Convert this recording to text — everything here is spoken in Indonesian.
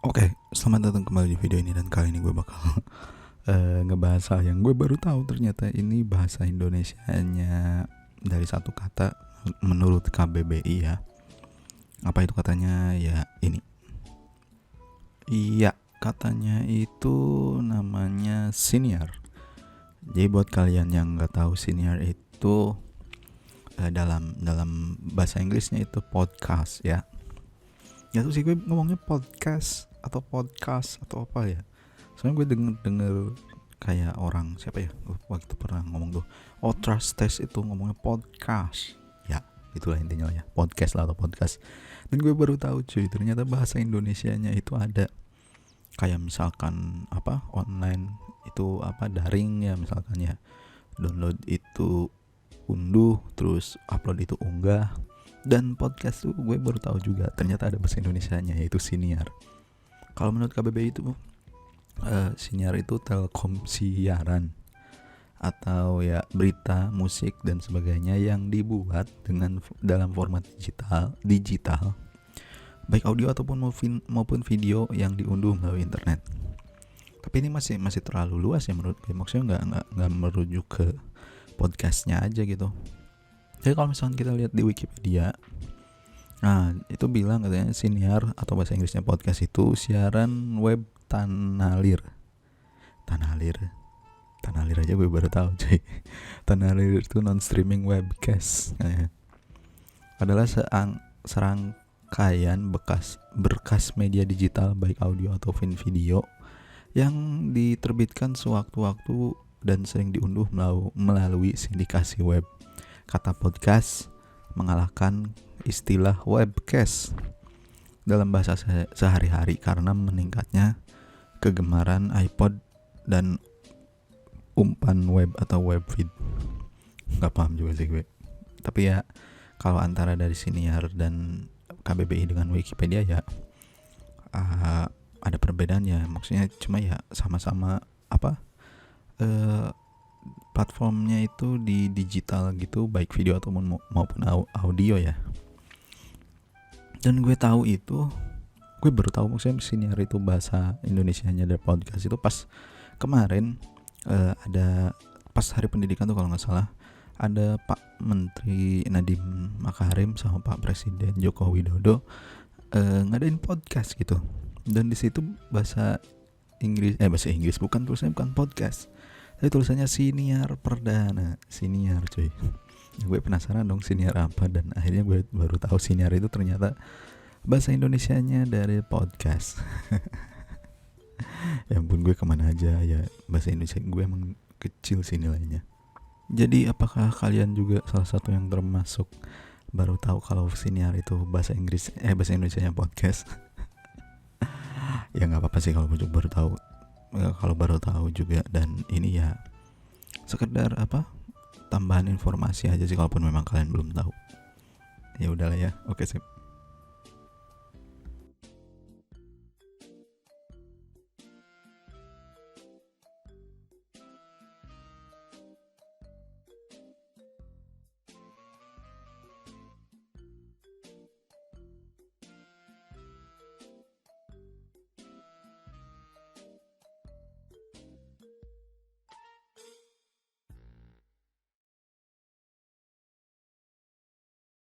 Oke, selamat datang kembali di video ini dan kali ini gue bakal ngebahas hal yang gue baru tahu ternyata ini bahasa Indonesianya dari satu kata menurut KBBI ya. Apa itu katanya? Ya ini. Iya, katanya itu namanya senior. Jadi buat kalian yang nggak tahu senior itu dalam bahasa Inggrisnya itu podcast ya. Ya tuh sih gue ngomongnya podcast atau apa ya. Soalnya gue denger kayak orang siapa ya waktu pernah ngomong tuh trust test itu ngomongnya podcast ya, itulah intinya lah ya, podcast lah atau podcast. Dan gue baru tahu cuy, ternyata bahasa Indonesianya itu ada kayak misalkan apa online itu apa daring ya, misalkan ya download itu unduh, terus upload itu unggah. Dan podcast tuh gue baru tahu juga ternyata ada bahasa Indonesianya, yaitu siniar. Kalau menurut KBBI itu siniar itu telkom siaran atau ya berita, musik dan sebagainya yang dibuat dengan dalam format digital baik audio ataupun maupun video yang diunduh melalui internet. Tapi ini masih terlalu luas ya menurut gue. Maksudnya nggak merujuk ke podcastnya aja gitu. Jadi kalau misalnya kita lihat di Wikipedia, nah itu bilang katanya siniar atau bahasa Inggrisnya podcast itu siaran web Tanah Lir aja gue baru tahu cuy. Tanah Lir itu non streaming webcast adalah serangkaian berkas media digital baik audio ataupun video yang diterbitkan sewaktu-waktu dan sering diunduh melalui sindikasi web. Kata podcast mengalahkan istilah webcast dalam bahasa sehari-hari karena meningkatnya kegemaran iPod dan umpan web atau web feed. Gak paham juga sih gue. Tapi ya kalau antara dari siniar dan KBBI dengan Wikipedia ya ada perbedaan ya. Maksudnya cuma ya sama-sama apa platformnya itu di digital gitu, baik video ataupun maupun audio ya. Dan gue baru tahu maksudnya siniar itu bahasa Indonesianya dari podcast itu pas kemarin ada pas hari pendidikan tuh kalau nggak salah, ada Pak Menteri Nadiem Makarim sama Pak Presiden Joko Widodo ngadain podcast gitu. Dan di situ bahasa Inggris bukan, tulisannya bukan podcast, tapi tulisannya siniar perdana, siniar cuy. Gue penasaran dong siniar apa, dan akhirnya gue baru tahu siniar itu ternyata bahasa Indonesianya dari podcast. Ya ampun, gue kemana aja ya, bahasa Indonesia gue emang kecil sih nilainya. Jadi apakah kalian juga salah satu yang termasuk baru tahu kalau siniar itu bahasa Indonesianya podcast? Ya nggak apa-apa sih kalau baru tahu juga, dan ini ya sekedar tambahan informasi aja sih kalaupun memang kalian belum tahu. Ya udahlah ya, oke sip.